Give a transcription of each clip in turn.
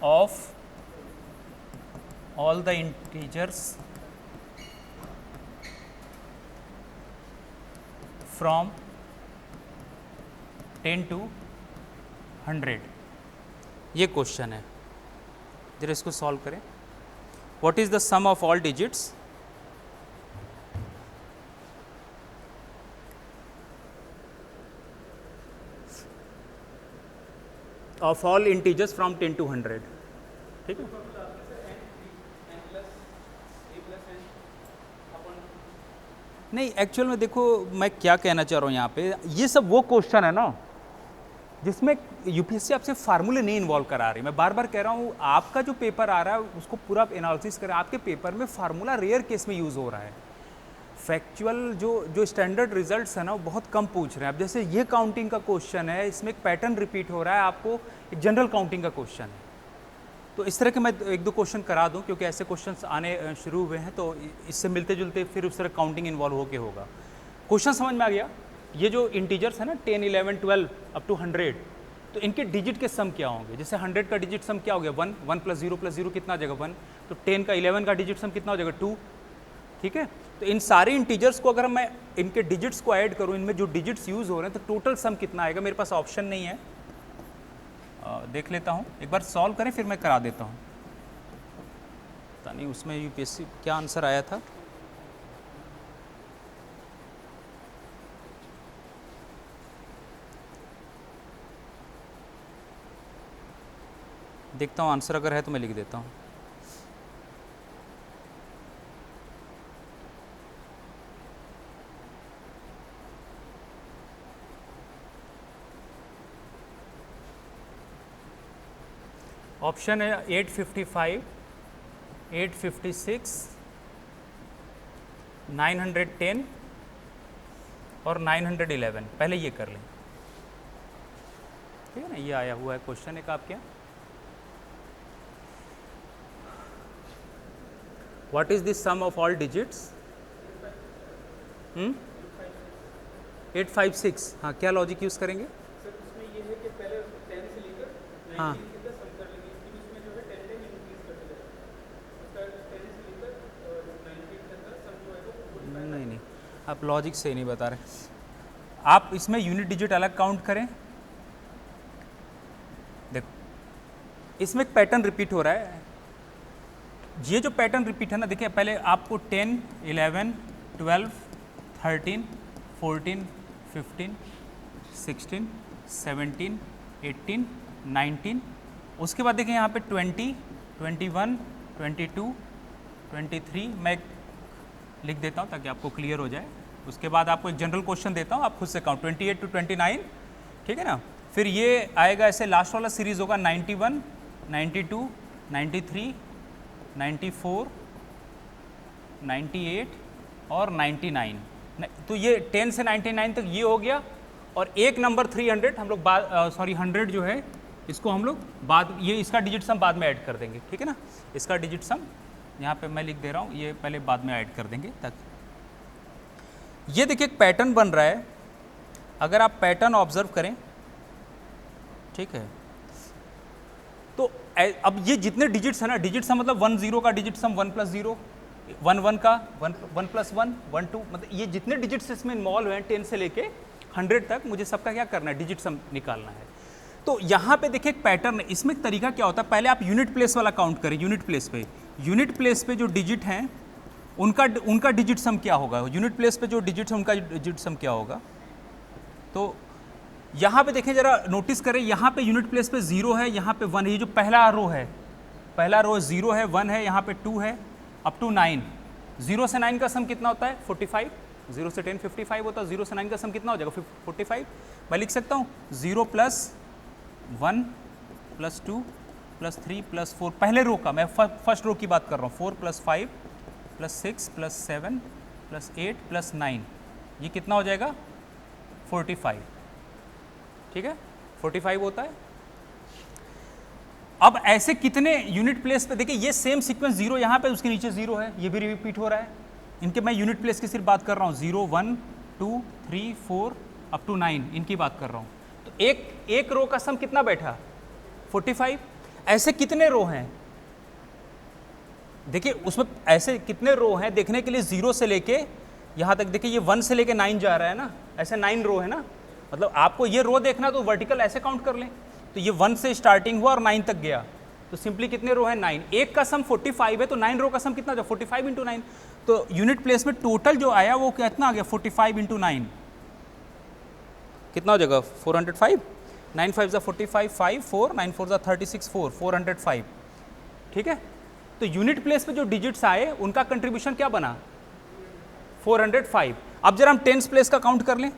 of all the integers from 10 to 100, ये question है, जरा इसको सॉल्व करें। What is the sum of all digits of all integers from 10 to 100, ठीक है। नहीं, एक्चुअल में देखो मैं क्या कहना चाह रहा हूँ यहाँ पे, ये सब वो क्वेश्चन है ना जिसमें यूपीएससी आपसे फार्मूले नहीं इन्वॉल्व करा रही। मैं बार बार कह रहा हूँ, आपका जो पेपर आ रहा है उसको पूरा एनालिसिस करें। आपके पेपर में फार्मूला रेयर केस में यूज़ हो रहा है, फैक्चुअल जो स्टैंडर्ड रिजल्ट्स है ना वो बहुत कम पूछ रहे हैं। अब जैसे ये काउंटिंग का क्वेश्चन है, इसमें एक पैटर्न रिपीट हो रहा है, आपको एक जनरल काउंटिंग का क्वेश्चन है। तो इस तरह के मैं एक दो क्वेश्चन करा दूं, क्योंकि ऐसे क्वेश्चंस आने शुरू हुए हैं, तो इससे मिलते जुलते फिर उस तरह काउंटिंग इन्वॉल्व होके होगा। क्वेश्चन समझ में आ गया? ये जो इंटीजर्स है ना 10, 11, 12 अप टू 100, तो इनके डिजिट के सम क्या होंगे? जैसे 100 का डिजिट सम क्या हो गया? 1, 1 + 0 कितना आ जाएगा? 1। तो 10 का 11 का डिजिट सम कितना हो जाएगा? 2, ठीक है। तो इन सारे इंटीजर्स को अगर मैं इनके डिजिट्स को ऐड करूं, इनमें जो डिजिट्स यूज हो रहे हैं, तो टोटल सम कितना आएगा? मेरे पास ऑप्शन नहीं है, देख लेता हूं, एक बार सॉल्व करें फिर मैं करा देता हूं। पता नहीं उसमें यूपीएससी क्या आंसर आया था। देखता हूं आंसर अगर है तो मैं लिख देता हूं। ऑप्शन है 855, 856, 910 और 911। पहले ये कर लें, ठीक है ना। ये आया हुआ है क्वेश्चन एक आपके यहाँ। What is the sum of all digits? 856। हाँ, क्या लॉजिक यूज़ करेंगे? सर उसमें ये है कि पहले 10 से लेकर हाँ 19 तक सम कर लेंगे, फिर उसमें जो है 10 10 इंक्रीज करते जाएंगे। उसका 10 से लेकर 19 तक का सम जो है वो 45। नहीं नहीं, आप लॉजिक से ही नहीं बता रहे। आप इसमें यूनिट डिजिट अलग काउंट करें। देखो इसमें एक पैटर्न रिपीट हो रहा है। ये जो पैटर्न रिपीट है ना, देखिए पहले आपको 10, 11, 12, 13, 14, 15, 16, 17, 18, 19, उसके बाद देखिए यहाँ पे 20, 21, 22, 23। मैं लिख देता हूँ ताकि आपको क्लियर हो जाए। उसके बाद आपको एक जनरल क्वेश्चन देता हूँ, आप खुद से काउंट 28 to 29, ठीक है ना। फिर ये आएगा ऐसे, लास्ट वाला सीरीज होगा 91, 92, 93, 94, 98 और 99। तो ये 10 से 99 तक ये हो गया। और एक नंबर 300 हम लोग बाद 100 जो है इसको हम लोग बाद, ये इसका डिजिट सम बाद में ऐड कर देंगे, ठीक है ना। इसका डिजिट सम यहाँ पे मैं लिख दे रहा हूँ, ये पहले बाद में ऐड कर देंगे। तक ये देखिए एक पैटर्न बन रहा है, अगर आप पैटर्न ऑब्जर्व करें, ठीक है। तो अब ये जितने डिजिट्स है ना, डिजिट सम मतलब 1 0 का डिजिट सम 1 + 0, 1 1 का 1 + 1, 1 2, मतलब ये जितने डिजिट्स इसमें इन्वॉल्व हैं 10 से लेके 100 तक, मुझे सबका क्या करना है? डिजिट सम निकालना है। तो यहाँ पे देखिए एक पैटर्न है। इसमें एक तरीका क्या होता है, पहले आप यूनिट प्लेस वाला काउंट करें। यूनिट प्लेस पे जो डिजिट हैं उनका डिजिट सम क्या होगा? यूनिट प्लेस पे जो डिजिट है उनका डिजिट सम क्या होगा? तो यहाँ पे देखें, जरा नोटिस करें, यहाँ पे यूनिट प्लेस पे 0 है, यहाँ पे 1 है। ये जो पहला रो है, 0 है, 1 है, यहाँ पे 2 है, अप टू 9। 0 से 9 का सम कितना होता है? 45। 0 से 10 55 होता है, 0 से 9 का सम कितना हो जाएगा? 45। मैं लिख सकता हूँ 0 + 1 + 2 + 3 + 4। पहले रो का, मैं फर्स्ट रो की बात कर रहा हूँ। 4 + 5 + 6 + 7 + 8 + 9, ये कितना हो जाएगा? 45, ठीक है। 45 होता है। अब ऐसे कितने यूनिट प्लेस पे, देखिए ये सेम सीक्वेंस 0 यहाँ पे, उसके नीचे 0 है, ये भी रिपीट हो रहा है। इनके मैं यूनिट प्लेस की सिर्फ बात कर रहा हूँ, 0 1 2 3 4 अप टू 9, इनकी बात कर रहा हूँ। तो एक रो का सम कितना बैठा? 45। ऐसे कितने रो हैं, देखिए उसमें ऐसे कितने रो हैं देखने के लिए, 0 से लेके यहाँ तक देखिए, ये 1 से लेके 9 जा रहा है ना, ऐसे 9 रो है ना, मतलब आपको ये रो देखना तो वर्टिकल ऐसे काउंट कर लें, तो ये 1 से स्टार्टिंग हुआ और 9 तक गया, तो सिंपली कितने रो है 9, एक का सम 45 है, तो 9 रो का सम कितना हो जाए 45 इंटू 9, तो यूनिट प्लेस में टोटल जो आया वो कितना आ गया 45 इंटू 9, कितना हो जाएगा 405, 9 5 जा 45, 5 4, 9 4 जा 36, 4 405, ठीक है। तो यूनिट प्लेस पे जो डिजिट्स आए उनका कंट्रीब्यूशन क्या बना 405। अब जरा हम टेंस प्लेस का काउंट कर लें,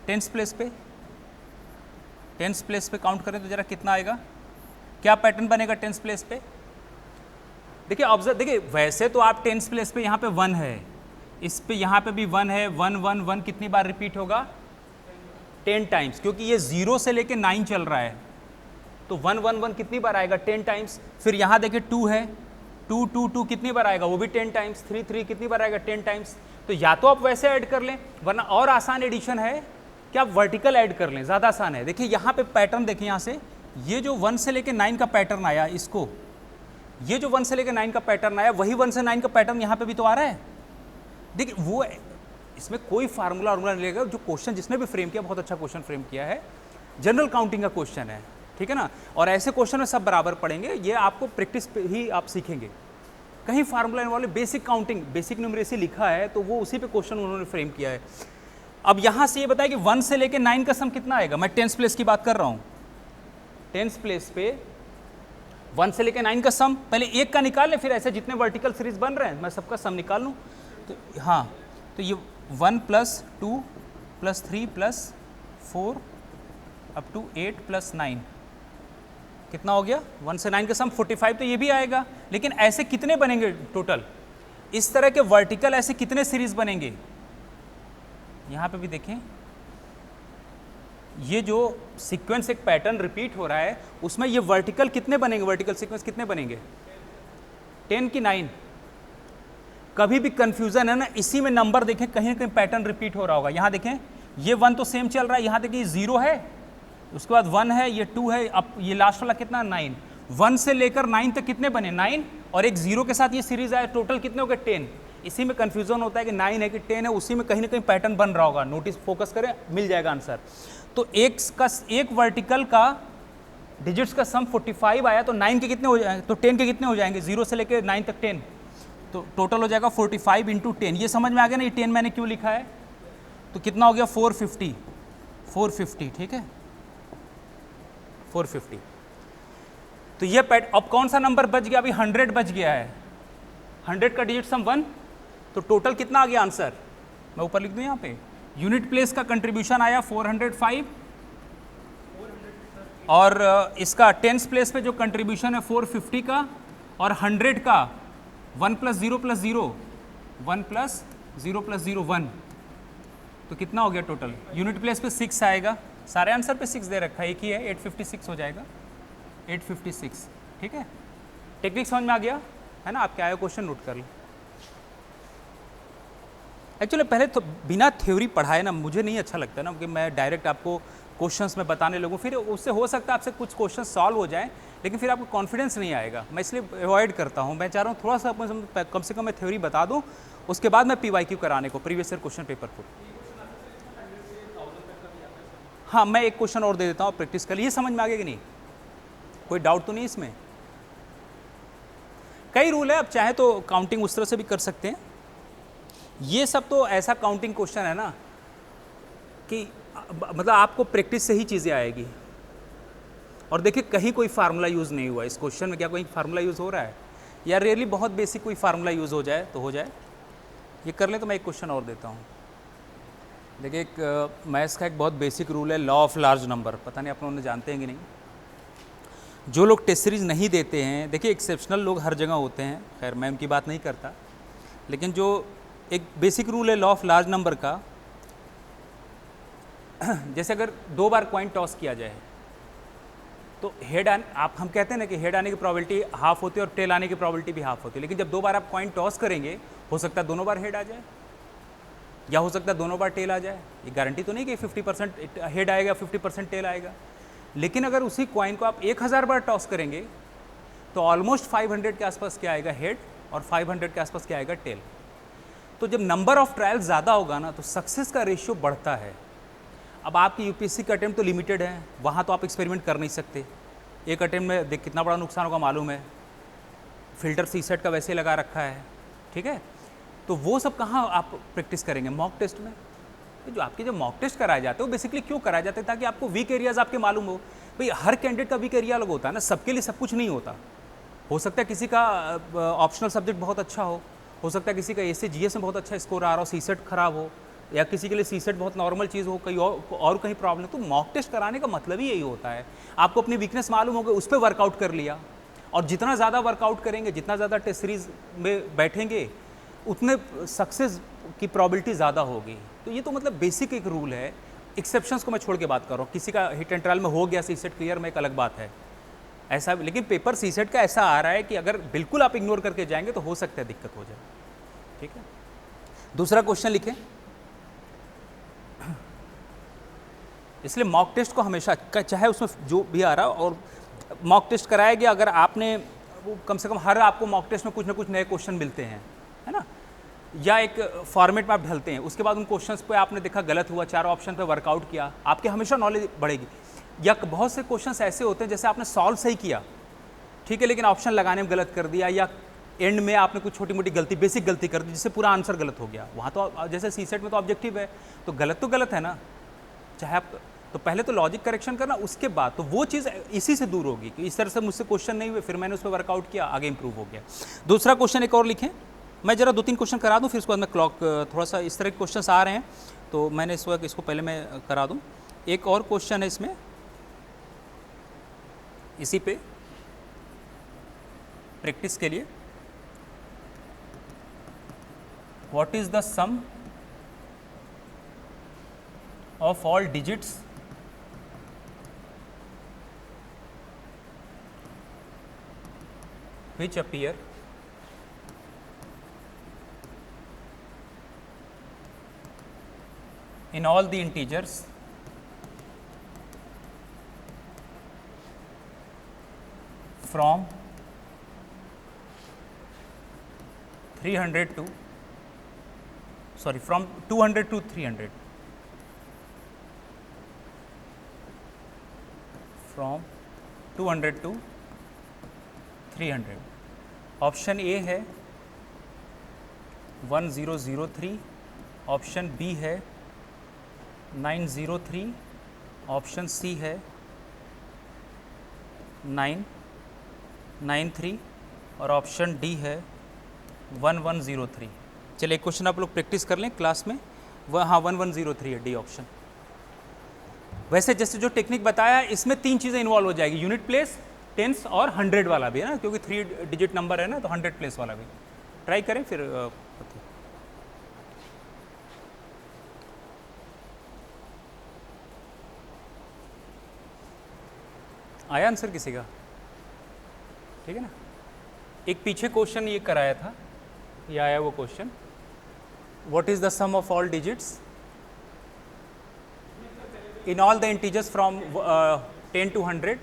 टेंस प्लेस पे काउंट करें तो जरा कितना आएगा, क्या पैटर्न बनेगा टेंस प्लेस पे, देखिए ऑब्जर्व, देखिए वैसे तो आप टेंस प्लेस पे यहाँ पे 1 है, इस पे यहाँ पे भी 1 है, 1 1 1 कितनी बार रिपीट होगा 10 टाइम्स, क्योंकि ये 0 से लेके 9 चल रहा है, तो 1 1 1 कितनी बार आएगा 10 टाइम्स। फिर यहाँ देखिए 2 है, 2 2 2 कितनी बार आएगा, वो भी 10 टाइम्स। 3 3 कितनी बार आएगा 10 टाइम्स। तो या तो आप वैसे ऐड कर लें, वरना और आसान एडिशन है कि आप वर्टिकल ऐड कर लें, ज़्यादा आसान है। देखिए यहाँ पे पैटर्न देखिए, यहाँ से ये जो 1 से लेके 9 का पैटर्न आया, इसको ये जो 1 से लेके 9 का पैटर्न आया, वही 1 से 9 का पैटर्न यहाँ पे भी तो आ रहा है। देखिए वो इसमें कोई फार्मूला वार्मूला नहीं लगेगा, जो क्वेश्चन जिसने भी फ्रेम किया बहुत अच्छा क्वेश्चन फ्रेम किया है, जनरल काउंटिंग का क्वेश्चन है, ठीक है ना। और ऐसे क्वेश्चन में सब बराबर पड़ेंगे, ये आपको प्रैक्टिस पे ही आप सीखेंगे, कहीं फार्मूला वाले बेसिक काउंटिंग बेसिक न्यूमरेसी लिखा है तो वो उसी पे क्वेश्चन उन्होंने फ्रेम किया है। अब यहाँ से ये बताया कि 1 से लेके 9 का सम कितना आएगा, मैं टेंस प्लेस की बात कर रहा हूँ, टेंस प्लेस पे 1 से लेके 9 का सम, पहले एक का निकाल लें, फिर ऐसे जितने वर्टिकल सीरीज बन रहे हैं मैं सबका सम निकाल लूँ। तो हाँ, तो ये 1 + 2 + 3 + 4 अप टू 8 + 9 कितना हो गया 1 से 9 का सम 45, तो ये भी आएगा। लेकिन ऐसे कितने बनेंगे टोटल, इस तरह के वर्टिकल ऐसे कितने सीरीज बनेंगे, यहाँ पे भी देखें, ये जो सीक्वेंस एक पैटर्न रिपीट हो रहा है उसमें ये वर्टिकल कितने बनेंगे, वर्टिकल सीक्वेंस कितने बनेंगे 10 की 9। कभी भी कंफ्यूजन है ना, इसी में नंबर देखें कहीं ना कहीं पैटर्न रिपीट हो रहा होगा। यहाँ देखें ये 1 तो सेम चल रहा है, यहाँ देखिए 0 है, उसके बाद 1 है, ये 2 है, अब ये लास्ट वाला कितना 9। 1 से लेकर 9 तक कितने बने 9, और एक 0 के साथ ये सीरीज आया, टोटल कितने हो गए 10। इसी में कंफ्यूजन होता है कि 9 है कि 10 है, उसी में कहीं ना कहीं पैटर्न बन रहा होगा। नोटिस फोकस करें, मिल जाएगा आंसर। तो एक वर्टिकल का डिजिट्स का सम 45 आया, तो 9 के कितने हो जाएंगे, तो 10 के कितने हो जाएंगे, 0 से लेकर 9 तक 10, तो टोटल हो जाएगा 45 × 10। ये समझ में आ गया ना, ये 10 मैंने क्यों लिखा है, तो कितना हो गया 450, ठीक है 450। तो ये अब कौन सा नंबर बच गया, अभी 100 बच गया है, 100 का डिजिट सम 1, तो टोटल कितना आ गया आंसर, मैं ऊपर लिख दूं यहाँ पे, यूनिट प्लेस का कंट्रीब्यूशन आया 405, और इसका टेंस प्लेस पे जो कंट्रीब्यूशन है 450 का, और 100 का 1 + 0 + 0 1 + 0 + 0 1, तो कितना हो गया टोटल, यूनिट प्लेस पे 6 आएगा, सारे आंसर पे 6 दे रखा है, एक ही है, 856 हो जाएगा, 856, ठीक है। टेक्निक समझ में आ गया है ना, आप क्या आया क्वेश्चन नोट कर लें। एक्चुअली पहले तो बिना थ्योरी पढ़ाए ना मुझे नहीं अच्छा लगता ना, क्योंकि मैं डायरेक्ट आपको क्वेश्चंस में बताने लगूँ, फिर उससे हो सकता है आपसे कुछ क्वेश्चन सॉल्व हो जाए, लेकिन फिर आपको कॉन्फिडेंस नहीं आएगा, मैं इसलिए अवॉइड करता हूँ। मैं चाह रहा हूँ थोड़ा सा कम से कम मैं थ्योरी बता दूँ, उसके बाद मैं PYQ कराने को, प्रीवियस ईयर क्वेश्चन पेपर को। हाँ, मैं एक क्वेश्चन और दे देता हूँ प्रैक्टिस कर लिए, ये समझ में आ गया कि नहीं, कोई डाउट तो नहीं इसमें। कई रूल है, आप चाहे तो काउंटिंग उस तरह से भी कर सकते हैं। ये सब तो ऐसा काउंटिंग क्वेश्चन है ना कि मतलब आपको प्रैक्टिस से ही चीज़ें आएगी। और देखिए कहीं कोई फार्मूला यूज़ नहीं हुआ इस क्वेश्चन में, क्या कोई फार्मूला यूज़ हो रहा है, या रियली बहुत बेसिक कोई फार्मूला यूज़ हो जाए तो हो जाए। ये कर ले तो मैं एक क्वेश्चन और देता हूँ। देखिए एक मैथ्स का एक बहुत बेसिक रूल है, लॉ ऑफ लार्ज नंबर, पता नहीं आप लोगों ने जानते हैं कि नहीं। जो लोग टेस्ट सीरीज नहीं देते हैं, देखिए एक्सेप्शनल लोग हर जगह होते हैं, खैर मैं उनकी बात नहीं करता, लेकिन जो एक बेसिक रूल है लॉ ऑफ लार्ज नंबर का, जैसे अगर 2 बार कॉइन टॉस किया जाए तो हेड हम कहते हैं ना कि हेड आने की प्रोबेबिलिटी हाफ होती है और टेल आने की प्रोबेबिलिटी भी हाफ होती है, लेकिन जब 2 बार आप कॉइन टॉस करेंगे हो सकता है दोनों बार हेड आ जाए, या हो सकता है दोनों बार टेल आ जाए। ये गारंटी तो नहीं कि 50% हेड आएगा 50% टेल आएगा। लेकिन अगर उसी कॉइन को आप 1000 बार टॉस करेंगे तो ऑलमोस्ट 500 के आसपास क्या आएगा, हेड, और 500 के आसपास क्या आएगा, टेल। तो जब नंबर ऑफ ट्रायल ज़्यादा होगा ना तो सक्सेस का रेशियो बढ़ता है। अब आपकी यूपीएससी का अटेम्प्ट तो लिमिटेड है, वहाँ तो आप एक्सपेरिमेंट कर नहीं सकते। एक अटेम्प्ट में देख कितना बड़ा नुकसान होगा मालूम है, फिल्टर सीसेट का वैसे लगा रखा है, ठीक है। तो वो सब कहाँ आप प्रैक्टिस करेंगे, मॉक टेस्ट में। तो जो आपके जो मॉक टेस्ट कराए जाते हैं वो बेसिकली क्यों कराए जाते हैं, ताकि आपको वीक एरियाज आपके मालूम हो। भाई हर कैंडिडेट का वीक एरिया अलग होता है ना, सबके लिए सब कुछ नहीं होता। हो सकता है किसी का ऑप्शनल सब्जेक्ट बहुत अच्छा हो सकता है किसी का एसए जीएस में बहुत अच्छा स्कोर आ रहा हो, सीसेट खराब हो, या किसी के लिए सीसेट बहुत नॉर्मल चीज़ हो, कहीं और कहीं प्रॉब्लम। तो मॉक टेस्ट कराने का मतलब ही यही होता है, आपको अपनी वीकनेस मालूम हो गई, उस पर वर्कआउट कर लिया, और जितना ज़्यादा वर्कआउट करेंगे, जितना ज़्यादा टेस्ट सीरीज में बैठेंगे, उतने सक्सेस की प्रॉबिलिटी ज़्यादा होगी। तो ये तो मतलब बेसिक एक रूल है। एक्सेप्शंस को मैं छोड़ के बात कर रहा हूँ, किसी का हिट एंड ट्रायल में हो गया सीसेट क्लियर में, एक अलग बात है ऐसा। लेकिन पेपर सीसेट का ऐसा आ रहा है कि अगर बिल्कुल आप इग्नोर करके जाएंगे तो हो सकता है दिक्कत हो जाए, ठीक है। दूसरा क्वेश्चन लिखें। इसलिए मॉक टेस्ट को हमेशा, चाहे उसमें जो भी आ रहा हो, और मॉक टेस्ट कराया गया, अगर आपने वो कम से कम हर आपको मॉक टेस्ट में कुछ ना कुछ नए क्वेश्चन मिलते हैं, है ना, या एक फॉर्मेट में आप ढलते हैं, उसके बाद उन क्वेश्चंस पे आपने देखा गलत हुआ, चारों ऑप्शन पे वर्कआउट किया, आपके हमेशा नॉलेज बढ़ेगी। या बहुत से क्वेश्चंस ऐसे होते हैं जैसे आपने सॉल्व सही किया, ठीक है, लेकिन ऑप्शन लगाने में गलत कर दिया, या एंड में आपने कुछ छोटी मोटी गलती, बेसिक गलती कर दी, जिससे पूरा आंसर गलत हो गया। वहाँ तो जैसे सीसेट में तो ऑब्जेक्टिव है, तो गलत है ना, चाहे आप तो पहले तो लॉजिक करेक्शन करना, उसके बाद तो वो चीज़ इसी से दूर होगी कि इस तरह से मुझसे क्वेश्चन नहीं हुए, फिर मैंने उस पर वर्कआउट किया, आगे इंप्रूव हो गया। दूसरा क्वेश्चन एक और लिखें, मैं ज़रा 2-3 क्वेश्चन करा दूँ, फिर उसके बाद मैं क्लॉक, थोड़ा सा इस तरह के क्वेश्चन आ रहे हैं तो मैंने इस वक्त इसको पहले मैं करा दूँ। एक और क्वेश्चन है इसमें, इसी पे प्रैक्टिस के लिए, what is the sum of all digits which appear in all the integers from 300 to from 200 to 300, from 200 to 300। Option A है 1003, ऑप्शन बी है 903, ऑप्शन सी है 993 और ऑप्शन डी है 1103। चलिए एक क्वेश्चन आप लोग प्रैक्टिस कर लें क्लास में, वह हाँ 1103 है डी ऑप्शन। वैसे जैसे जो टेक्निक बताया इसमें 3 चीज़ें इन्वॉल्व हो जाएगी, यूनिट प्लेस, टेंस और 100 वाला भी है ना, क्योंकि 3 डिजिट नंबर है ना, तो 100 प्लेस वाला भी ट्राई करें फिर। आया आंसर किसी का, ठीक है ना। एक पीछे क्वेश्चन ये कराया था, ये आया वो question, what is the sum of all digits in all the integers from 10 to 100,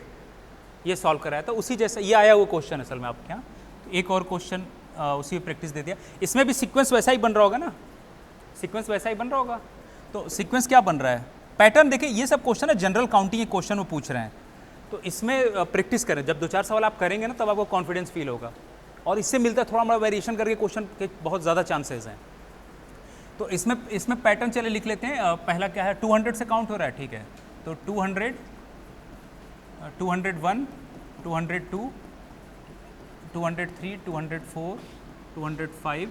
ये सॉल्व कराया था, उसी जैसा ये आया वो क्वेश्चन असल में आपके यहाँ। तो एक और क्वेश्चन उसी में प्रैक्टिस दे दिया, इसमें भी सीक्वेंस वैसा ही बन रहा होगा ना, सीक्वेंस वैसा ही बन रहा होगा। तो सीक्वेंस क्या बन रहा है, पैटर्न देखिए, ये सब क्वेश्चन है जनरल काउंटिंग के क्वेश्चन वो पूछ रहे हैं, तो इसमें प्रैक्टिस करें, जब 2-4 सवाल आप करेंगे ना तब आपको कॉन्फिडेंस फील होगा, और इससे मिलता है थोड़ा बड़ा वेरिएशन करके क्वेश्चन के बहुत ज़्यादा चांसेस हैं। तो इसमें पैटर्न चले लिख लेते हैं। पहला क्या है, 200 से काउंट हो रहा है, ठीक है, तो 200, 201, 202, 203, 204, 205,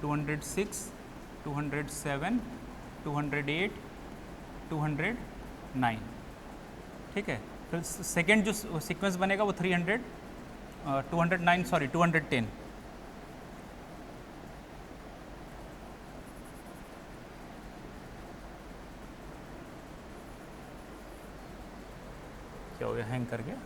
206, 207, 208, 209, ठीक है। फिर सेकेंड जो सीक्वेंस बनेगा वो 300, 209 सॉरी 210, क्या हो गया, हैंग कर गया।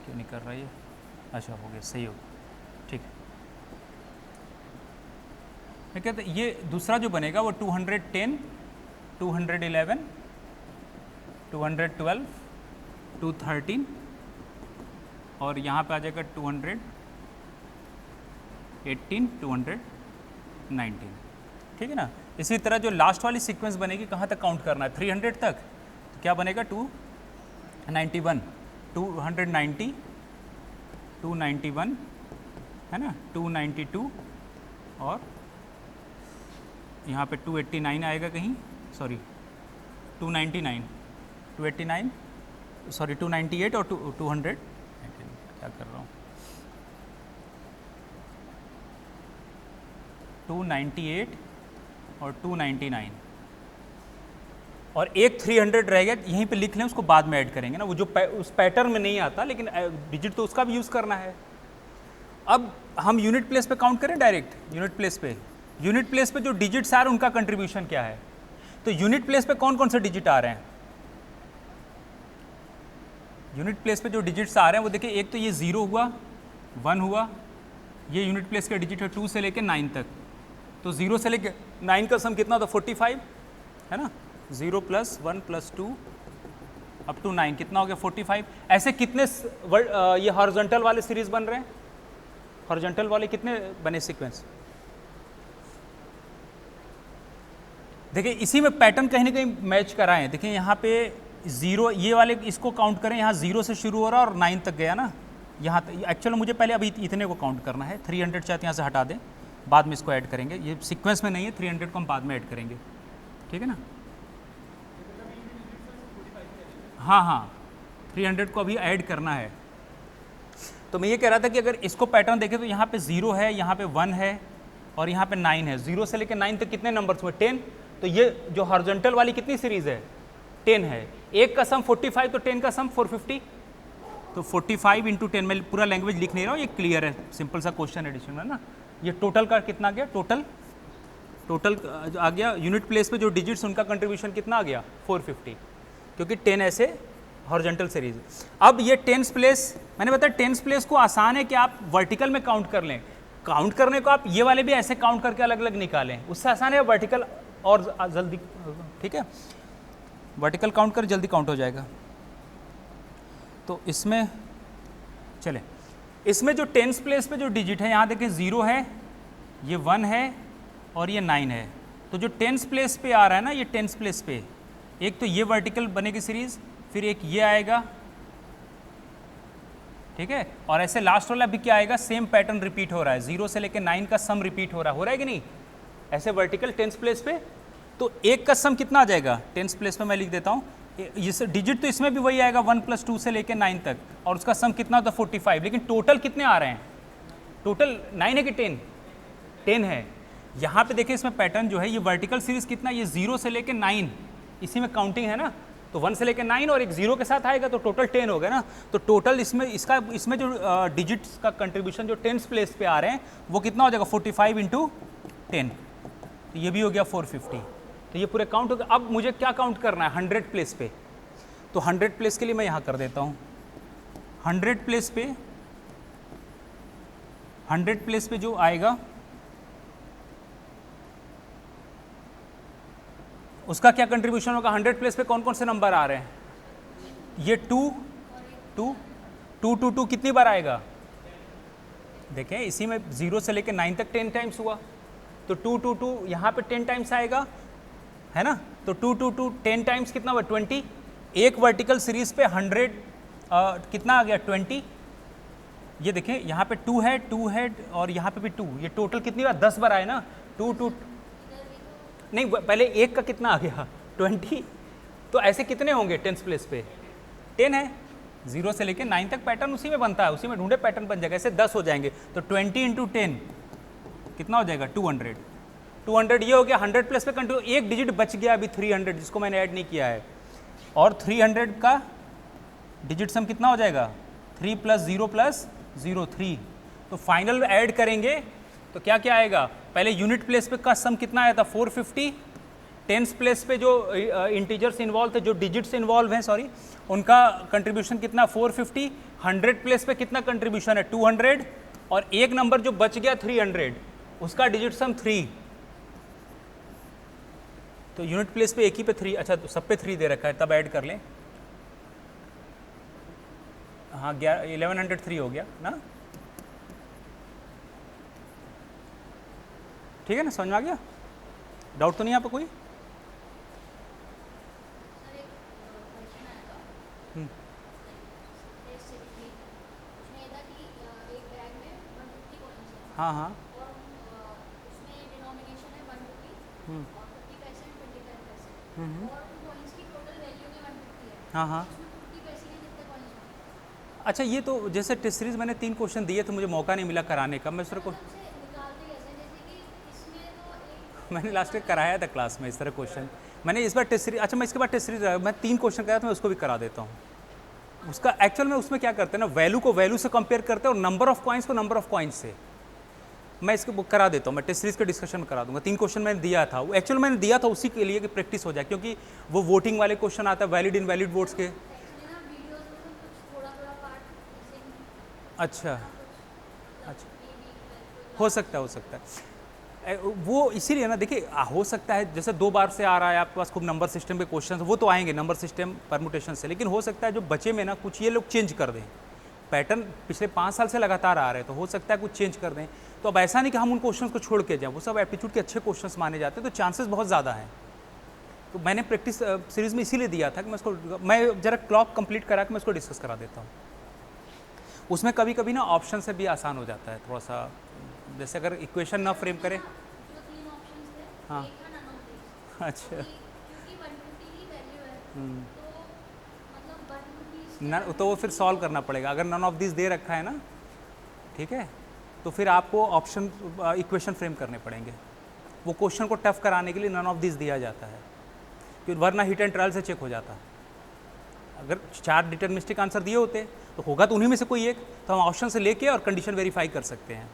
क्यों नहीं कर रहा ये? अच्छा हो गया, सही हो गया, ठीक है। मैं कहता ये दूसरा जो बनेगा वो 210, 211, 212, 213 और यहाँ पे आ जाएगा 218, 219, ठीक है ना। इसी तरह जो लास्ट वाली सीक्वेंस बनेगी कहाँ तक काउंट करना है? 300 तक। तो क्या बनेगा? 291, 290, 291 है ना, 292 और यहाँ पे 289 आएगा कहीं, सॉरी 299, 289 सॉरी 298 और 200, क्या कर रहा हूँ, 298 और 299 और एक 300 रहेगा, यहीं पे लिख लें, उसको बाद में ऐड करेंगे ना, वो जो उस पैटर्न में नहीं आता, लेकिन डिजिट तो उसका भी यूज़ करना है। अब हम यूनिट प्लेस पे काउंट करें डायरेक्ट, यूनिट प्लेस पे जो डिजिट्स आ रहे हैं उनका कंट्रीब्यूशन क्या है। तो यूनिट प्लेस पे कौन कौन से डिजिट आ रहे हैं? यूनिट प्लेस पे जो डिजिट्स आ रहे हैं वो देखिए, एक तो ये 0 हुआ, 1 हुआ, ये यूनिट प्लेस का डिजिट है 2 से लेके 9 तक। तो 0 से लेके 9 का सम कितना था? 45 है ना, 0 + 1 + 2 अप टू 9 कितना हो गया? 45। ऐसे कितने ये हॉरिजॉन्टल वाले सीरीज बन रहे हैं? हॉरिजॉन्टल वाले कितने बने सीक्वेंस? देखिए इसी में पैटर्न कहीं ना कहीं मैच कराएं। देखिए यहाँ पे 0, ये वाले इसको काउंट करें, यहाँ 0 से शुरू हो रहा है और 9 तक गया ना, यहाँ तक। एक्चुअली मुझे पहले अभी इतने को काउंट करना है, 300 चाहते यहाँ से हटा दें, बाद में इसको ऐड करेंगे, ये सीक्वेंस में नहीं है, 300 को हम बाद में ऐड करेंगे, ठीक है ना। हाँ 300 को अभी ऐड करना है। तो मैं ये कह रहा था कि अगर इसको पैटर्न देखें तो यहाँ पे 0 है, यहाँ पे 1 है और यहाँ पे 9 है। 0 से लेकर 9 तक कितने नंबर्स हुए? 10। तो ये जो हॉरिजॉन्टल वाली कितनी सीरीज है? 10 है। एक का सम 45, तो 10 का सम 450। तो 45 × 10, मैं पूरा लैंग्वेज लिख नहीं रहा हूँ, ये क्लियर है, सिंपल सा क्वेश्चन एडिशन है ना। ये टोटल का कितना गया? टोटल आ गया यूनिट प्लेस पे जो डिजिट्स उनका कंट्रीब्यूशन कितना आ गया? 450, क्योंकि 10 ऐसे हॉरिजॉन्टल सीरीज। अब ये 10th प्लेस, मैंने बताया 10th प्लेस को आसान है कि आप वर्टिकल में काउंट कर लें। काउंट करने को आप ये वाले भी ऐसे काउंट करके अलग अलग निकालें, उससे आसान है वर्टिकल और जल्दी, ठीक है, वर्टिकल काउंट कर जल्दी काउंट हो जाएगा। तो इसमें चले, इसमें जो 10th प्लेस पे जो डिजिट है, यहाँ देखिए 0 है, ये 1 है और ये 9 है। तो जो 10th प्लेस पे आ रहा है ना, ये 10th प्लेस पे, एक तो ये वर्टिकल बनेगी सीरीज, फिर एक ये आएगा, ठीक है, और ऐसे लास्ट वाला भी क्या आएगा? सेम पैटर्न रिपीट हो रहा है, 0 से लेकर 9 का सम रिपीट हो रहा है कि नहीं? ऐसे वर्टिकल 10th प्लेस पे। तो एक का सम कितना आ जाएगा 10th प्लेस पे? मैं लिख देता हूँ, ये डिजिट तो इसमें भी वही आएगा 1 + 2 से लेकर 9 तक, और उसका सम कितना होता है? 45। लेकिन टोटल कितने आ रहे हैं? टोटल 9 है कि 10? 10 है। यहाँ पे देखिए इसमें पैटर्न जो है, ये वर्टिकल सीरीज कितना, ये 0 से लेकर 9, इसी में काउंटिंग है ना, तो 1 से लेकर 9 और एक 0 के साथ आएगा, तो टोटल 10 हो गया ना। तो टोटल इसमें जो डिजिट्स का कंट्रीब्यूशन जो 10th प्लेस पे आ रहे हैं वो कितना हो जाएगा? 45 × 10, तो ये भी हो गया 450। तो ये पूरे काउंट हो गए। अब मुझे क्या काउंट करना है? 100 प्लेस पे। तो 100 प्लेस के लिए मैं यहाँ कर देता हूँ, 100 प्लेस पे, 100 प्लेस पे जो आएगा उसका क्या कंट्रीब्यूशन होगा? 100 प्लेस पे कौन कौन से नंबर आ रहे हैं? ये 2 कितनी बार आएगा? देखें इसी में 0 से लेकर 9 तक 10 टाइम्स हुआ, तो 2 यहाँ पे 10 टाइम्स आएगा, है ना। तो 2 10 टाइम्स कितना हुआ? 20। एक वर्टिकल सीरीज पे 100 कितना आ गया? 20। ये देखें यहाँ पे 2 है और यहाँ पे भी 2, ये टोटल कितनी बार? 10 बार आए ना। 2 नहीं, पहले एक का कितना आ गया? 20। तो ऐसे कितने होंगे 10th प्लेस पे? 10 है। 0 से लेके 9 तक पैटर्न उसी में बनता है, उसी में ढूंढे पैटर्न बन जाएगा, ऐसे 10 हो जाएंगे। तो 20 × 10 कितना हो जाएगा? 200 ये हो गया 100 प्लेस पे कंट्रोल। एक डिजिट बच गया अभी 300, जिसको मैंने ऐड नहीं किया है, और 300 का डिजिट सम कितना हो जाएगा? 3 + 0 + 0 3। तो फाइनल ऐड करेंगे तो क्या क्या आएगा? पहले यूनिट प्लेस पे का सम कितना आया था? 450। 10th प्लेस पे जो इंटीजर्स इन्वॉल्व थे, जो डिजिट्स इन्वॉल्व हैं, सॉरी, उनका कंट्रीब्यूशन कितना? 450। 100 प्लेस पे कितना कंट्रीब्यूशन है 200, और एक नंबर जो बच गया 300, उसका डिजिट सम 3। तो यूनिट प्लेस पे एक ही पे 3, अच्छा तो सब पे 3 दे रखा है, तब ऐड कर लें। हाँ 1103 हो गया ना, ठीक है ना, समझ में आ गया? डाउट तो नहीं यहाँ पे कोई? हाँ हाँ हाँ हाँ। अच्छा ये तो जैसे टेस्ट सीरीज मैंने 3 क्वेश्चन दिए थे, मुझे मौका नहीं मिला कराने का, मैं इस तरह को मैंने लास्ट ईयर कराया था क्लास में इस तरह क्वेश्चन। मैंने इस बार टेस्ट सीरीज, अच्छा मैं इसके बाद टेस्ट सीरीज मैं 3 क्वेश्चन कराया था, मैं उसको भी करा देता हूँ। उसका एक्चुअल में उसमें क्या करते हैं ना, वैल्यू को वैल्यू से कंपेयर करते हैं और नंबर ऑफ कॉइन्स को नंबर ऑफ कॉइन्स से। मैं इसको बुक करा देता हूँ, मैं टेस्ट सीरीज के डिस्कशन में करा दूंगा। 3 क्वेश्चन मैंने दिया था, वो एक्चुअल मैंने दिया था उसी के लिए कि प्रैक्टिस हो जाए, क्योंकि वो वोटिंग वाले क्वेश्चन आता है, वैलिड इनवैलिड वोट्स के। अच्छा अच्छा, हो सकता है, हो सकता है वो इसीलिए ना, देखिए हो सकता है जैसे 2 बार से आ रहा है आपके पास खूब नंबर सिस्टम के क्वेश्चन, वो तो आएंगे नंबर सिस्टम परमुटेशन से, लेकिन हो सकता है जो बचे में ना कुछ ये लोग चेंज कर दें। पैटर्न पिछले 5 साल से लगातार आ रहे हैं, तो हो सकता है कुछ चेंज कर दें। तो अब ऐसा नहीं कि हम उन क्वेश्चंस को छोड़ के जाएं, वो सब एप्टीट्यूड के अच्छे क्वेश्चंस माने जाते हैं, तो चांसेस बहुत ज़्यादा हैं। तो मैंने प्रैक्टिस सीरीज़ में इसीलिए दिया था कि मैं जरा क्लॉक कंप्लीट करा के मैं इसको डिस्कस करा देता हूँ। उसमें कभी कभी ना ऑप्शन से भी आसान हो जाता है थोड़ा सा, जैसे अगर इक्वेशन ना फ्रेम करे। हाँ अच्छा ना, तो वो फिर सॉल्व करना पड़ेगा। अगर नन ऑफ दिस दे रखा है ना, ठीक है, तो फिर आपको ऑप्शन इक्वेशन फ्रेम करने पड़ेंगे। वो क्वेश्चन को टफ कराने के लिए नन ऑफ दिस दिया जाता है, क्योंकि वरना हिट एंड ट्रायल से चेक हो जाता। अगर 4 डिटर्मिनिस्टिक आंसर दिए होते तो होगा तो उन्हीं में से कोई एक, तो हम ऑप्शन से लेके और कंडीशन वेरीफाई कर सकते हैं।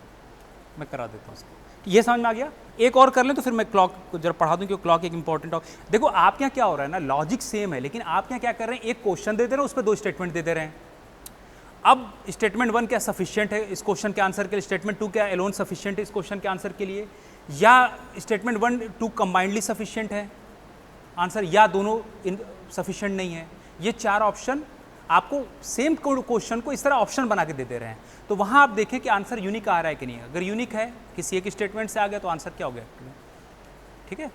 मैं करा देता हूँ उसको। ये समझ में आ गया? एक और कर लें तो फिर मैं क्लॉक को जरा पढ़ा दूँ, क्योंकि क्लॉक एक इंपॉर्टेंट। देखो आप यहाँ क्या हो रहा है ना, लॉजिक सेम है, लेकिन आप यहाँ क्या कर रहे हैं, एक क्वेश्चन दे दे रहे हैं, उस पर 2 स्टेटमेंट दे दे रहे हैं। अब स्टेटमेंट 1 क्या सफिशिएंट है इस क्वेश्चन के आंसर के लिए, स्टेटमेंट 2 क्या एलोन सफिशिएंट है इस क्वेश्चन के आंसर के लिए, या स्टेटमेंट 1 2 कंबाइंडली सफिशिएंट है आंसर, या दोनों सफिशिएंट नहीं है। ये 4 ऑप्शन आपको सेम क्वेश्चन को इस तरह ऑप्शन बना के दे दे रहे हैं। तो वहाँ आप देखें कि आंसर यूनिक आ रहा है कि नहीं। अगर यूनिक है, किसी एक स्टेटमेंट से आ गया, तो आंसर क्या हो गया, ठीक है।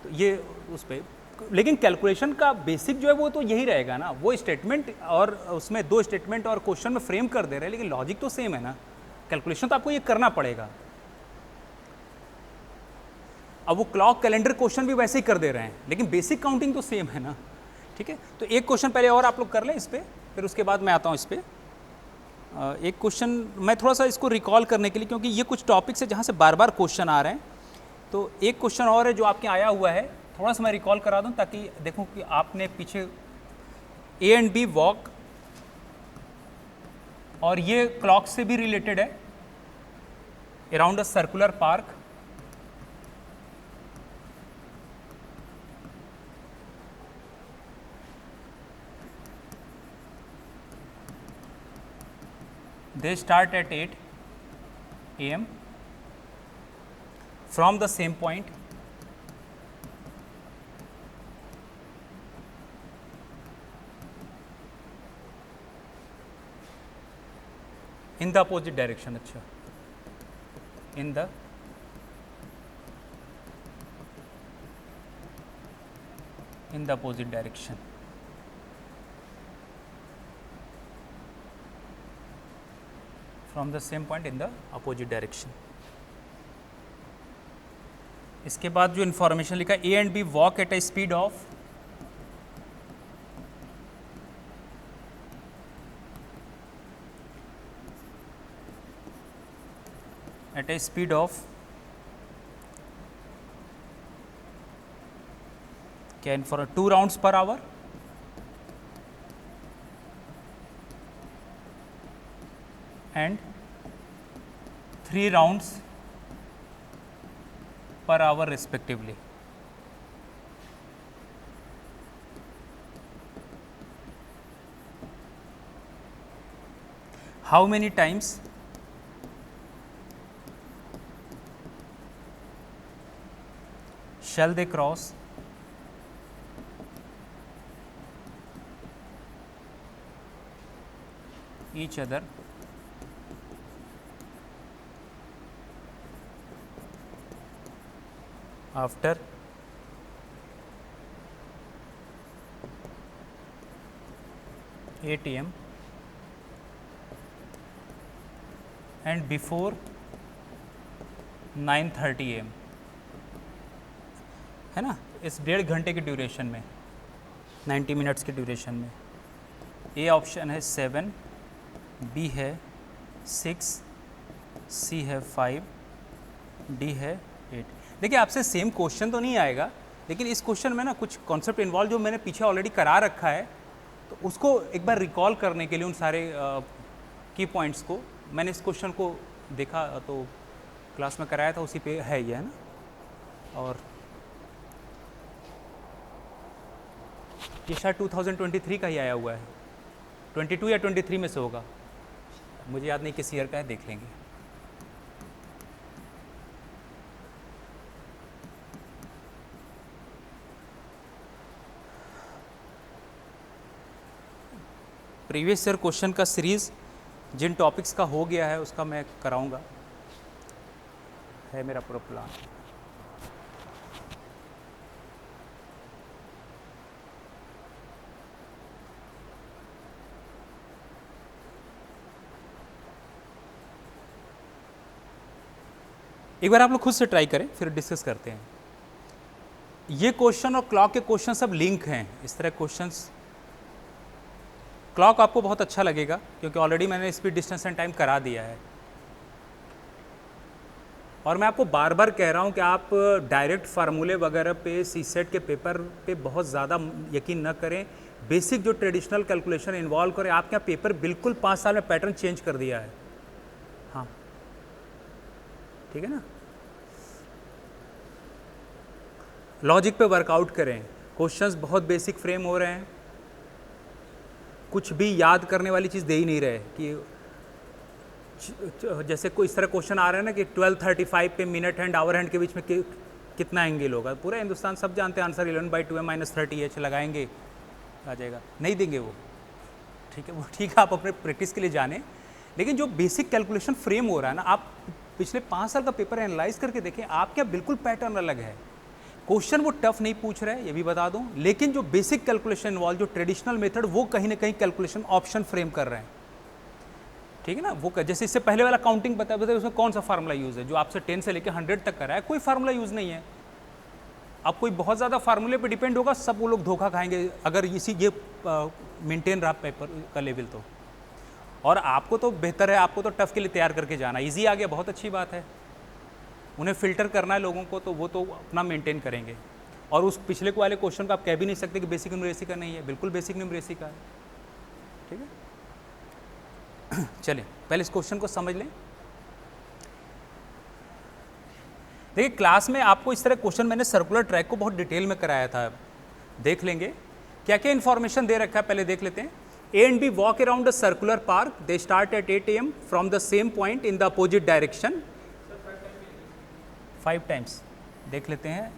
तो ये उस पर, लेकिन कैलकुलेशन का बेसिक जो है वो तो यही रहेगा ना, वो स्टेटमेंट और उसमें 2 स्टेटमेंट और क्वेश्चन में फ्रेम कर दे रहे हैं, लेकिन लॉजिक तो सेम है ना। कैलकुलेशन तो आपको ये करना पड़ेगा। अब वो क्लॉक कैलेंडर क्वेश्चन भी वैसे ही कर दे रहे हैं, लेकिन बेसिक काउंटिंग तो सेम है ना, ठीक है। तो एक क्वेश्चन पहले और आप लोग कर लें इस पर, फिर उसके बाद मैं आता हूँ इस पर। एक क्वेश्चन मैं थोड़ा सा इसको रिकॉल करने के लिए, क्योंकि ये कुछ टॉपिक्स है जहाँ से बार बार क्वेश्चन आ रहे हैं। तो एक क्वेश्चन और है जो आपके आया हुआ है, थोड़ा सा मैं रिकॉल करा दूं ताकि देखूं कि आपने पीछे ए एंड बी वॉक, और ये क्लॉक से भी रिलेटेड है, around a circular park. They start at 8 AM from the same point. In the opposite direction. अच्छा, in the opposite direction. From the same point in the opposite direction. इसके बाद जो information लिखा है, A and B walk at a speed of क्या for 2 rounds per hour and 3 rounds per hour respectively. How many times shall they cross each other after 8 AM and before 9:30 AM, है ना, इस 1.5 घंटे की duration में, 90 minutes की duration में। A option है 7, बी है 6, सी है 5, डी है 8। देखिए आपसे सेम क्वेश्चन तो नहीं आएगा, लेकिन इस क्वेश्चन में ना कुछ कॉन्सेप्ट इन्वॉल्व जो मैंने पीछे ऑलरेडी करा रखा है, तो उसको एक बार रिकॉल करने के लिए उन सारे की पॉइंट्स को मैंने इस क्वेश्चन को देखा तो क्लास में कराया था, उसी पे है ये, है ना। और ये शायद 2023 का ही आया हुआ है, 22 या 23 में से होगा, मुझे याद नहीं किस ईयर का है, देख लेंगे। प्रीवियस ईयर क्वेश्चन का सीरीज़ जिन टॉपिक्स का हो गया है उसका मैं कराऊंगा, है मेरा पूरा प्लान। एक बार आप लोग खुद से ट्राई करें, फिर डिस्कस करते हैं। ये क्वेश्चन और क्लॉक के क्वेश्चन सब लिंक हैं, इस तरह क्वेश्चंस। क्लॉक आपको बहुत अच्छा लगेगा क्योंकि ऑलरेडी मैंने स्पीड, डिस्टेंस एंड टाइम करा दिया है। और मैं आपको बार बार कह रहा हूँ कि आप डायरेक्ट फार्मूले वगैरह पे, सीसेट के पेपर पे बहुत ज़्यादा यकीन न करें। बेसिक जो ट्रेडिशनल कैलकुलेशन इन्वॉल्व करें, आपके यहाँ पेपर बिल्कुल 5 साल में पैटर्न चेंज कर दिया है। हाँ ठीक है ना। लॉजिक पे वर्कआउट करें, क्वेश्चंस बहुत बेसिक फ्रेम हो रहे हैं, कुछ भी याद करने वाली चीज़ दे ही नहीं रहे कि जैसे कोई इस तरह क्वेश्चन आ रहा है ना कि 12:35 पे मिनट हैंड आवर हैंड के बीच में कितना एंगल होगा। पूरा हिंदुस्तान सब जानते हैं आंसर 11/2 -30h लगाएंगे, आ जाएगा। नहीं देंगे वो, ठीक है, वो ठीक है, आप अपने प्रैक्टिस के लिए जाने, लेकिन जो बेसिक कैलकुलेशन फ्रेम हो रहा है ना, आप पिछले 5 साल का पेपर एनालाइज करके देखें, आपका बिल्कुल पैटर्न अलग है। क्वेश्चन वो टफ नहीं पूछ रहे, ये भी बता दूं, लेकिन जो बेसिक कैलकुलेशन इन्वॉल्व, जो ट्रेडिशनल मेथड, वो कहीं ना कहीं कैलकुलेशन ऑप्शन फ्रेम कर रहे हैं, ठीक है ना। वो जैसे इससे पहले वाला काउंटिंग बताया, उसमें कौन सा फार्मूला यूज़ है, जो आपसे 10 से लेकर 100 तक करा है, कोई फार्मूला यूज़ नहीं है। अब कोई बहुत ज़्यादा फार्मूले पे डिपेंड होगा, सब वो लोग धोखा खाएंगे अगर इसी ये मेंटेन रहा पेपर का लेवल तो। और आपको तो बेहतर है, आपको तो टफ के लिए तैयार करके जाना, ईजी आ गया, बहुत अच्छी बात है। उन्हें फ़िल्टर करना है लोगों को, तो वो तो अपना मेंटेन करेंगे। और उस पिछले वाले क्वेश्चन को आप कह भी नहीं सकते कि बेसिक न्यूमरेसी का नहीं है, बिल्कुल बेसिक न्यूमरेसी का है, ठीक है। चलिए पहले इस क्वेश्चन को समझ लें। देखिए क्लास में आपको इस तरह क्वेश्चन मैंने सर्कुलर ट्रैक को बहुत डिटेल में कराया था, देख लेंगे क्या क्या इन्फॉर्मेशन दे रखा है, पहले देख लेते हैं। A and B walk around a circular park. They start at 8 AM from the same point in the opposite direction. 5 times देख लेते हैं।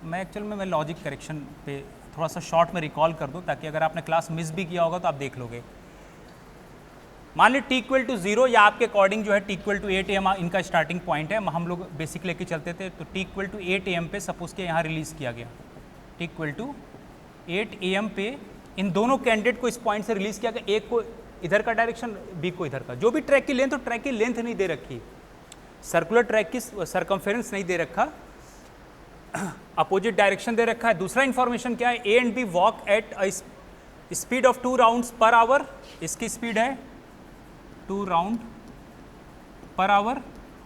मैं एक्चुअल में लॉजिक करेक्शन पे थोड़ा सा शॉर्ट में रिकॉल कर दूं, ताकि अगर आपने क्लास मिस भी किया होगा तो आप देख लोगे। मान ली t = 0 या आपके अकॉर्डिंग जो है t = 8 AM इनका स्टार्टिंग पॉइंट है। हम लोग बेसिक लेके चलते थे, तो t = 8 AM पे सपोज के यहाँ रिलीज़ किया गया, t = 8 AM पे इन दोनों कैंडिडेट को इस पॉइंट से रिलीज़ किया गया, एक को इधर का डायरेक्शन, बी को इधर का। जो भी ट्रैक की लेंथ, तो ट्रैक की लेंथ नहीं दे रखी, सर्कुलर ट्रैक की सरकमफेरेंस नहीं दे रखा, अपोजिट डायरेक्शन दे रखा है। दूसरा इन्फॉर्मेशन क्या है, A and B walk at speed of 2 rounds per hour. इसकी स्पीड है 2 राउंड पर आवर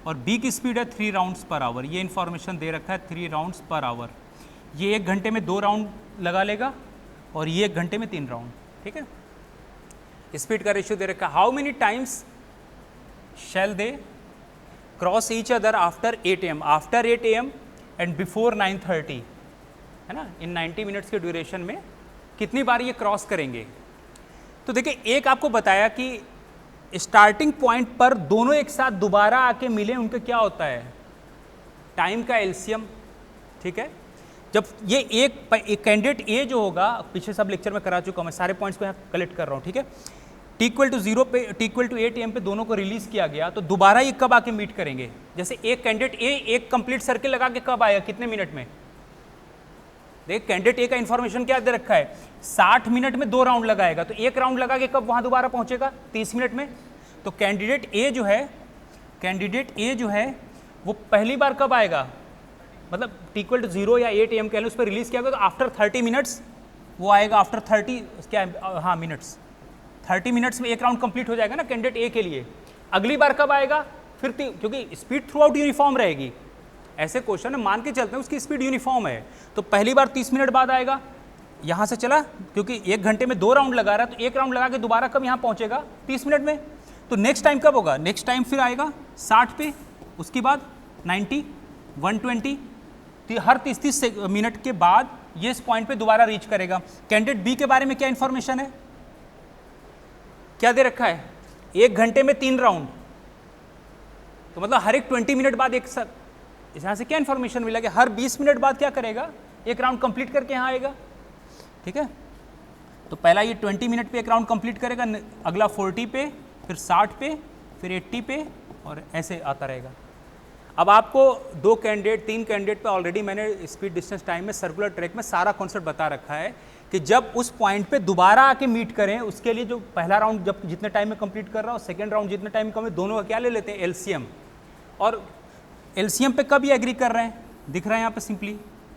और बी की स्पीड है 3 राउंड्स पर आवर। ये इन्फॉर्मेशन दे रखा है 3 राउंड्स पर आवर। ये 1 घंटे में 2 राउंड लगा लेगा और ये 1 घंटे में 3 राउंड, ठीक है। स्पीड का रेशियो दे रखा है। How many times shall they cross each other after 8 AM, after 8 AM and before 9:30, है ना। इन 90 मिनट्स के ड्यूरेशन में कितनी बार ये क्रॉस करेंगे। तो देखिए एक आपको बताया कि स्टार्टिंग पॉइंट पर दोनों एक साथ दोबारा आके मिले, उनका क्या होता है, टाइम का एलसीएम। ठीक है, जब ये एक कैंडिडेट ए जो होगा, पीछे सब लेक्चर में करा चुका हूं मैं, सारे पॉइंट्स को यहाँ कलेक्ट कर रहा हूँ। ठीक है, t=0 पे t=8 am पे दोनों को रिलीज किया गया, तो दोबारा ये कब आके मीट करेंगे। जैसे एक कैंडिडेट ए एक कंप्लीट सर्किल लगा के कब आएगा, कितने मिनट में, देख कैंडिडेट ए का इंफॉर्मेशन क्या दे रखा है, 60 मिनट में 2 राउंड लगाएगा, तो एक राउंड लगा के कब वहां दोबारा पहुंचेगा, 30 मिनट में। तो कैंडिडेट ए जो है वो पहली बार कब आएगा, मतलब t=0 या 8 am कह लो, उस पर रिलीज किया गया, तो आफ्टर 30 मिनट्स वो आएगा, आफ्टर 30 क्या हाँ मिनट्स, 30 मिनट्स में एक राउंड कंप्लीट हो जाएगा ना कैंडिडेट ए के लिए। अगली बार कब आएगा, फिर क्योंकि स्पीड थ्रू आउट यूनिफॉर्म रहेगी, ऐसे क्वेश्चन है मान के चलते हैं उसकी स्पीड यूनिफॉर्म है, तो पहली बार 30 मिनट बाद आएगा, यहाँ से चला, क्योंकि 1 घंटे में 2 राउंड लगा रहा है, तो एक राउंड लगा के दोबारा कब यहाँ पहुँचेगा, 30 मिनट में। तो नेक्स्ट टाइम कब होगा, नेक्स्ट टाइम फिर आएगा 60 पे, उसके बाद 90, 120, हर 30 मिनट के बाद ये इस पॉइंट पे दोबारा रीच करेगा। कैंडिडेट बी के बारे में क्या इन्फॉर्मेशन है, क्या दे रखा है, 1 घंटे में 3 राउंड, तो मतलब हर एक 20 मिनट बाद एक साथ, यहाँ से क्या इन्फॉर्मेशन मिला कि हर 20 मिनट बाद क्या करेगा, एक राउंड कंप्लीट करके यहाँ आएगा। ठीक है, तो पहला ये 20 मिनट पे एक राउंड कंप्लीट करेगा, अगला 40 पे, फिर 60 पे, फिर 80 पे, और ऐसे आता रहेगा। अब आपको 2 कैंडिडेट 3 कैंडिडेट पे ऑलरेडी मैंने स्पीड डिस्टेंस टाइम में सर्कुलर ट्रैक में सारा कॉन्सेप्ट बता रखा है कि जब उस पॉइंट पे दोबारा आके मीट करें, उसके लिए जो पहला राउंड जब जितने टाइम में कंप्लीट कर रहा हो, सेकंड राउंड जितने टाइम में, दोनों का क्या ले लेते हैं, एलसीएम। और एलसीएम पे कब ये एग्री कर रहे हैं, दिख रहा है यहाँ पे सिंपली